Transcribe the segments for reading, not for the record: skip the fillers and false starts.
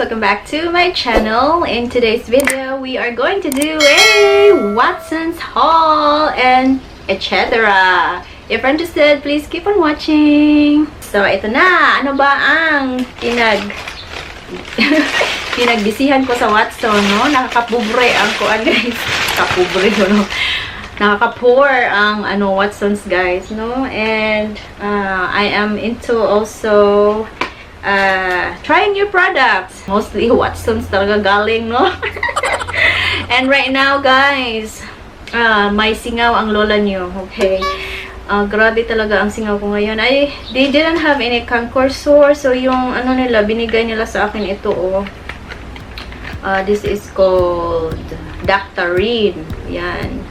Welcome back to my channel. In today's video, we are going to do a Watson's haul and etc. If you're interested, please keep on watching. So, ito na. Ano ba ang pinagbisihan ko sa Watson, no? Nakakapobre ang kuan, guys. Kapobre, no? Nakaka-pour ang Watsons, guys, no? And I am into also trying new products. Mostly Watsons talaga galing, no? And right now, guys, may singaw ang lola nyo, okay? Grabe talaga ang singaw ko ngayon. They didn't have any concursor, so yung nila, binigay nila sa akin ito, oh. This is called Dactarine. Yan.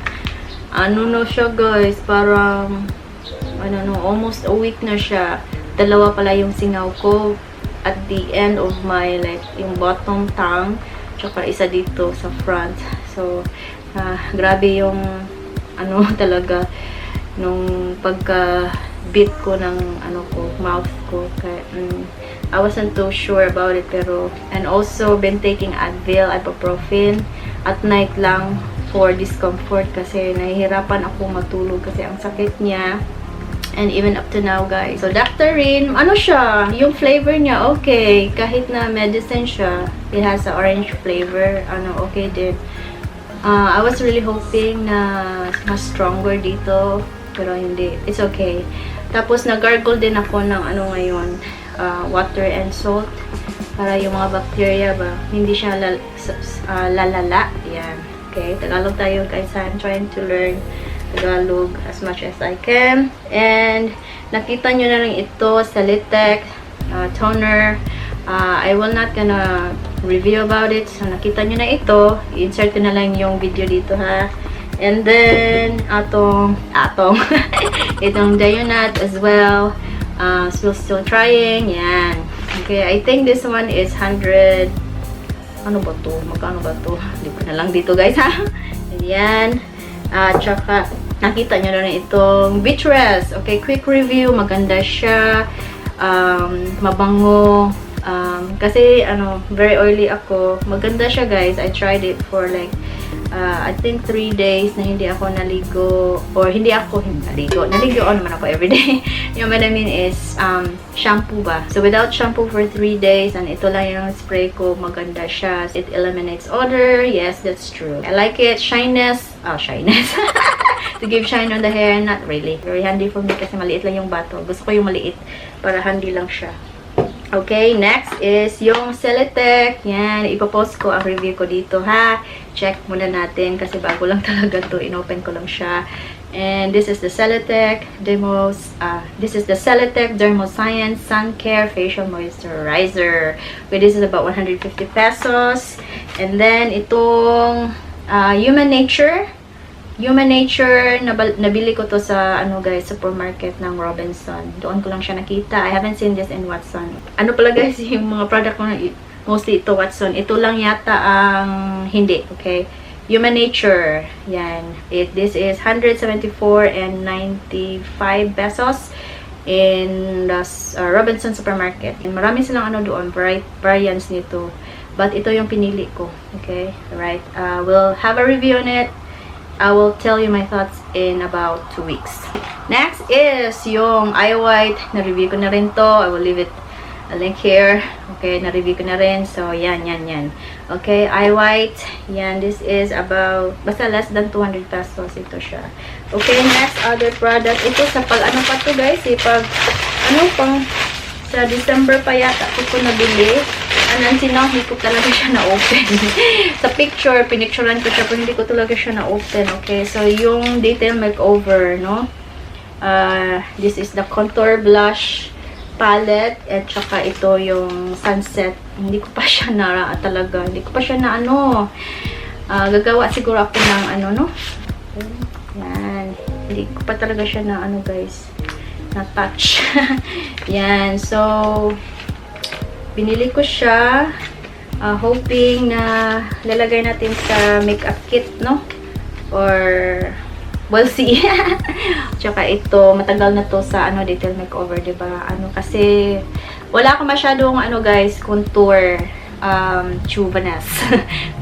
No siya, guys, parang almost a week na siya. Dalawa pala yung singaw ko at the end of my, like, yung bottom tongue, tsaka isa dito sa front. So, grabe yung talaga nung pagka-bit ko ng mouth ko. Kaya, I wasn't too sure about it, pero, and also been taking Advil, ibuprofen at night lang for discomfort kasi nahihirapan ako matulog kasi ang sakit niya. And even up to now, guys. So, Dactarine, siya? Yung flavor niya, okay. Kahit na medicine siya, it has a orange flavor. Okay din. I was really hoping na mas stronger dito. Pero hindi. It's okay. Tapos, nag-gargle din ako ng ngayon. Water and salt. Para yung mga bacteria ba, hindi siya lalala. Yan. Okay. Tagalog tayo, guys. I'm trying to learn Tagalog as much as I can. And nakita nyo na lang ito, Celitec toner. I will not gonna review about it. So nakita nyo na ito. I-insert ko na lang yung video dito, ha. And then itong Dionat as well. Still trying. Yan. Okay, I think this one is 100. Ano ba to? Magkano ba to? Hindi ko na lang dito, guys, ha. Yan. Tsaka, nakita nyo na itong Beatrice. Okay, quick review. Maganda siya. Mabango. Kasi, very oily ako. Maganda siya, guys. I tried it for like, I think 3 days na hindi ako naligo. Or hindi ako naligo. Naligo naman ako everyday. Yung what I mean is, shampoo ba? So, without shampoo for 3 days, and ito lang yung spray ko, maganda siya. It eliminates odor. Yes, that's true. I like it. Shyness. Shyness. To give shine on the hair, not really. Very handy for me kasi maliit lang yung bato. Gusto ko yung maliit para handy lang siya. Okay, next is yung Celitec. Yan, ipopost ko ang review ko dito, ha. Check muna natin kasi bago lang talaga to. Inopen ko lang siya. And this is the Celitec Dermoscience Sun Care Facial Moisturizer. Okay, this is about 150 pesos. And then itong Human Nature, nabili ko to sa guys, supermarket ng Robinson. Doon ko lang siya nakita. I haven't seen this in Watson. Pala, guys, yung mga product ko, mostly ito Watson. Ito lang yata ang hindi, okay? Human Nature. Yan. This is 174.95 pesos in the Robinson supermarket. Marami silang doon, variants nito. But ito yung pinili ko. Okay? Alright. We'll have a review on it. I will tell you my thoughts in about 2 weeks. Next is yung Eye White. Na-review ko na rin to. I will leave it a link here. Okay, na-review ko na rin. So, yan. Okay, Eye White. Yan, this is about, basta less than 200 pesos ito siya. Okay, next other product. Ito sa pa to, guys? Pag, pang, sa December pa yata ko nabili. Hindi ko talaga siya na-open. Sa picture, pinicturean ko siya, pero hindi ko talaga siya na-open. Okay, so yung detail makeover, no? This is the contour blush palette. At saka ito yung sunset. Hindi ko pa siya hindi ko pa siya gagawa siguro ako ng no? Yan. Hindi ko pa talaga siya guys, na-touch. Yan, so binili ko siya, hoping na lalagay natin sa makeup kit, no? Or, we'll see. Tsaka ito, matagal na to sa detail makeover, diba? Kasi, wala ako masyadong, guys, contour. Chuvanes.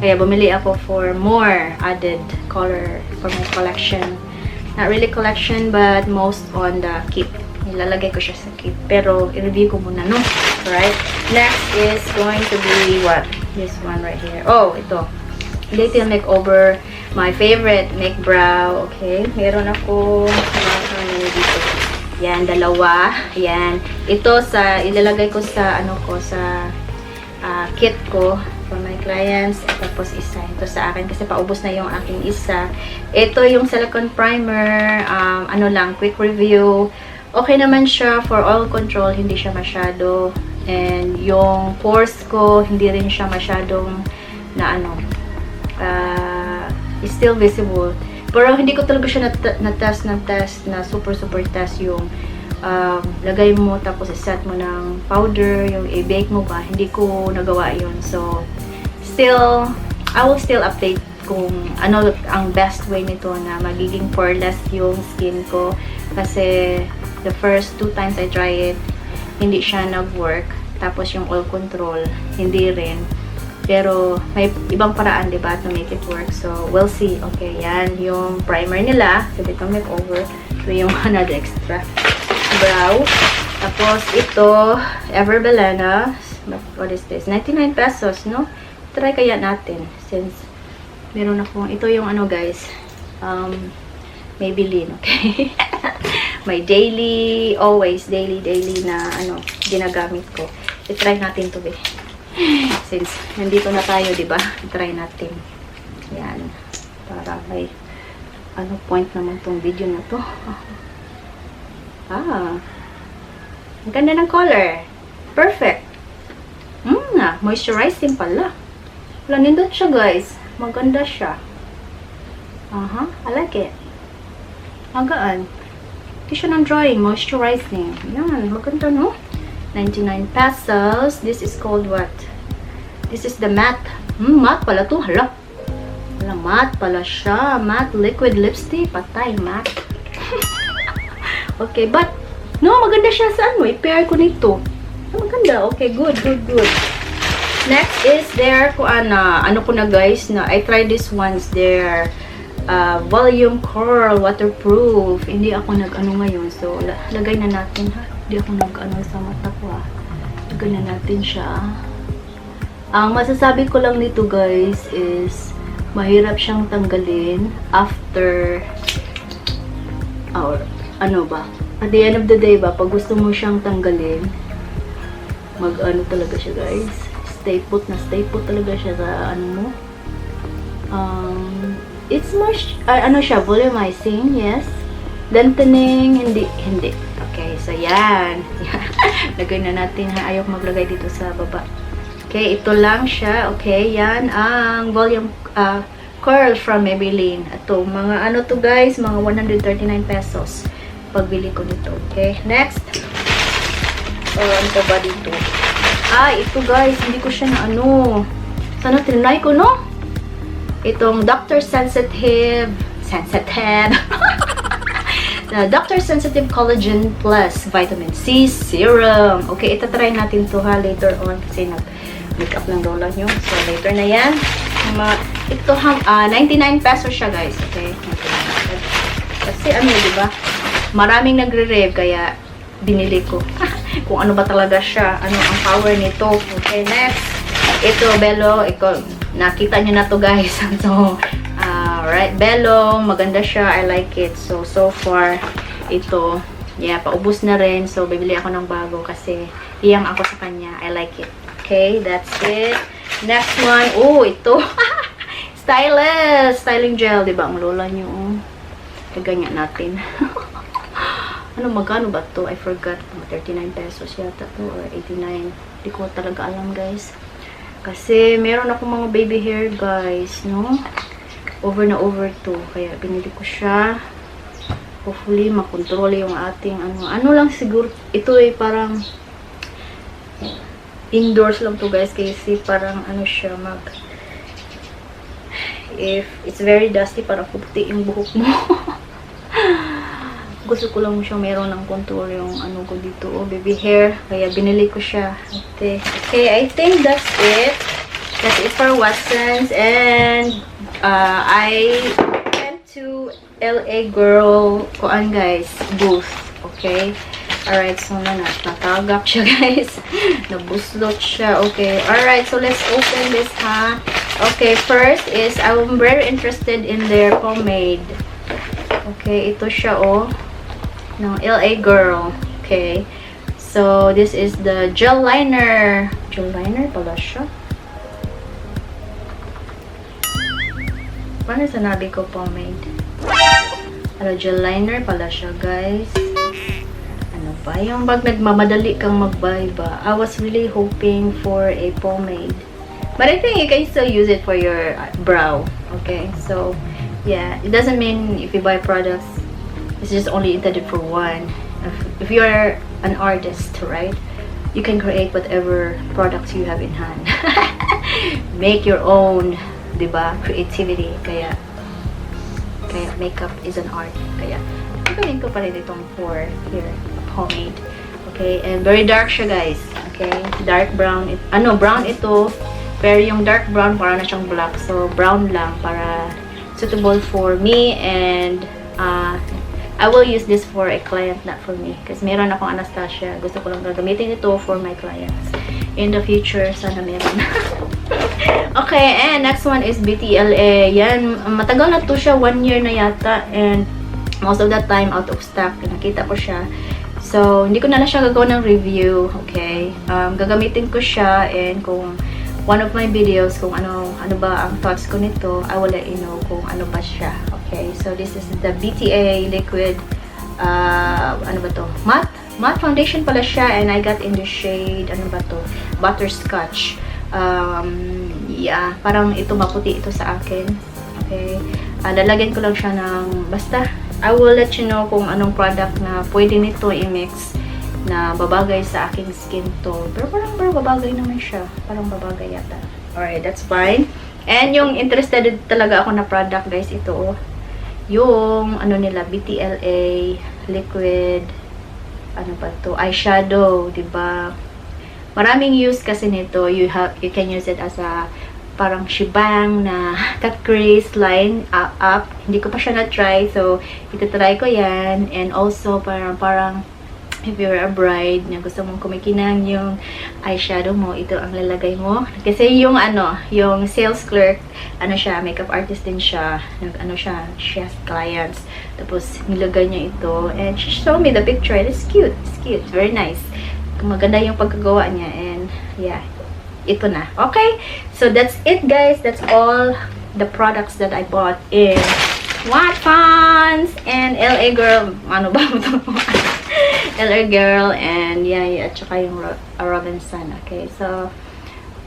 Kaya bumili ako for more added color for my collection. Not really collection, but most on the kit. Ilalagay ko siya sa kit. Pero, i-review ko muna, no? Alright. Next is going to be what? This one right here. Oh, ito. Detail makeover. My favorite, make brow. Okay. Meron ako dito. Yan, dalawa. Yan. Ito sa, ilalagay ko sa, ano ko, sa kit ko for my clients. Tapos isa. Ito sa akin kasi paubos na yung aking isa. Ito yung silicone primer. Ano lang, quick review. Okay naman siya for oil control. Hindi siya masyado. And yung pores ko, hindi rin siya masyadong na ano, is still visible. Pero hindi ko talaga siya na-test na super test yung lagay mo tapos iset mo ng powder, yung i-bake mo ba. Hindi ko nagawa yun. So, still, I will still update kung ano ang best way nito na magiging poreless yung skin ko. Kasi, the first 2 times I try it, hindi siya nag-work. Tapos yung oil control, hindi rin. Pero, may ibang paraan, diba, to make it work. So, we'll see. Okay, yan. Yung primer nila. So, dito makeover. So, yung another extra brow. Tapos, ito, Everbelena. What is this? 99 pesos, no? Try kaya natin. Since, meron akong, ito yung ano, guys. Maybelline, okay? May daily, always, daily na, ano, ginagamit ko. I-try natin to, since nandito na tayo, diba? Try natin. Yan. Para may ano point naman tong video na to. Ang ganda ng color. Perfect. Moisturizing pala. Wala, nindot siya, guys. Maganda siya. I like it. Magaan. Hindi siya ng drying. Moisturizing. Yan. Maganda, no? 99 pesos. This is called what? This is the matte. Matte pala to. Hala. Wala, matte pala siya. Matte liquid lipstick. Patay, matte. Okay, but, no, maganda siya sa ano. I-pair ko nito. Maganda. Okay, good. Next is there ko ano ko na, guys, na I tried this once there. Volume curl, waterproof. Hindi ako nag-ano ngayon. So, lagay na natin, ha. Hindi ako nag-ano sa mata ko, ha. Lagay na natin siya. Ang masasabi ko lang nito, guys, is mahirap siyang tanggalin after or ano ba? At the end of the day ba, pag gusto mo siyang tanggalin, mag-ano talaga siya, guys. Stay put talaga siya sa ano mo. It's much, ano siya, volumizing, yes. Lengthening, hindi. Okay, so yan. Lagay na natin, ha. Ayaw maglagay dito sa baba. Okay, ito lang siya. Okay, yan ang volume curl from Maybelline. Ito, mga ano to, guys, mga 139 pesos. Pagbili ko nito. Okay, next. Ano pa ba dito? Ito, guys, hindi ko siya na ano. Sana trinay ko, no? Itong Dr. Sensitive Dr. Sensitive Collagen Plus Vitamin C Serum. Okay, itatry natin to, ha, later on kasi nag-makeup ng lola nyo. So, later na yan. Ito, 99 pesos siya, guys. Okay, kasi ano, diba? Maraming nagre-rave, kaya binili ko. Kung ano ba talaga siya, ano ang power nito. Okay, next. Ito, Bello. Nakita nyo na to, guys. So, right, Bello. Maganda siya. I like it. So far, ito, yeah, paubos na rin. So, bibili ako ng bago kasi iyang ako sa kanya. I like it. Okay, that's it. Next one. Oh, ito. Stylist. Styling gel. Diba? Ang lola nyo. Ganyan natin. Magkano ba to? I forgot. 39 pesos yata to or 89. Hindi ko talaga alam, guys. Kasi meron ako mga baby hair, guys, no? Over na over to. Kaya binili ko siya. Hopefully, makontrol yung ating ano lang siguro. Ito ay parang indoors lang to, guys. Kasi parang ano siya if it's very dusty, parang puputi yung buhok mo. gusto ko lang siya meron ng contour yung ano ko dito, baby hair. Kaya binili ko siya. Okay. Okay, I think that's it. That's it for Watsons. And I went to LA Girl kuan guys, booth. Okay. Alright, so natagap siya guys. Nabuslot siya. Okay. Alright, so let's open this ha. Okay, first is I'm very interested in their pomade. Okay, ito siya oh. No, LA Girl. Okay. So this is the gel liner. Gel liner pala siya. Paano sanabi ko pomade? Ano, gel liner pala siya guys. Ano ba? Yung pag nagmamadali kang mag-buy ba? I was really hoping for a pomade. But I think you can still use it for your brow. Okay, so yeah, it doesn't mean if you buy products, it's just only intended for one. If you're an artist, right, you can create whatever products you have in hand. Make your own, diba? Creativity. Kaya makeup is an art. Kaya gawin ko pa rin itong for here, pomade. Okay, and very dark siya guys. Okay, dark brown. Brown ito. Pero yung dark brown, para na siyang black. So, brown lang para suitable for me. And, I will use this for a client, not for me. Kasi meron akong Anastasia. Gusto ko lang gagamitin ito for my clients. In the future, sana meron. Okay, and next one is BTLA. Yan, matagal na to siya. 1 year na yata. And, most of that time, out of stock. Nakita ko siya. So, hindi ko na siya gagawa ng review. Okay? Gagamitin ko siya. And kung one of my videos kung ano ba ang thoughts ko nito, I will let you know kung ano ba siya. Okay, so this is the BTA liquid ano ba to? Matte foundation pala siya, and I got in the shade ano ba to? Butterscotch. Yeah, parang ito maputi ito sa akin. Okay. Lalagyan ko lang siya ng basta I will let you know kung anong product na pwede nito i-mix na babagay sa aking skin tone. Pero parang babagay naman siya. Parang babagay yata. Alright, that's fine. And yung interested talaga ako na product, guys, ito, oh. Yung, ano nila, BTLA liquid, ano ba to? Eyeshadow, diba? Maraming use kasi nito. You can use it as a parang shibang na cut crease line up. Hindi ko pa siya na-try. So, ito-try ko yan. And also, parang if you're a bride na gusto mong kumikinang yung eyeshadow mo, ito ang lalagay mo. Kasi yung yung sales clerk, siya, makeup artist din siya. She has clients. Tapos, nilagay niya ito. And she showed me the picture. It's cute. It's cute. Very nice. Maganda yung pagkagawa niya. And, yeah. Ito na. Okay? So, that's it, guys. That's all the products that I bought in Watsons and LA Girl. Ano ba ito? LA Girl and yeah, at saka yung Robinson. Okay, so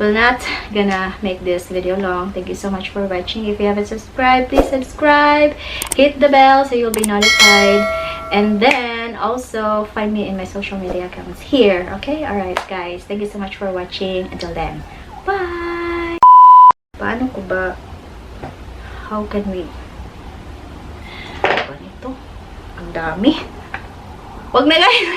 we're not gonna make this video long. Thank you so much for watching. If you haven't subscribed, please subscribe. Hit the bell so you'll be notified. And then also find me in my social media accounts here. Okay, alright guys. Thank you so much for watching. Until then, bye. Paano ko ba? How can we? Ano ito? Ang dami. Wag na guys.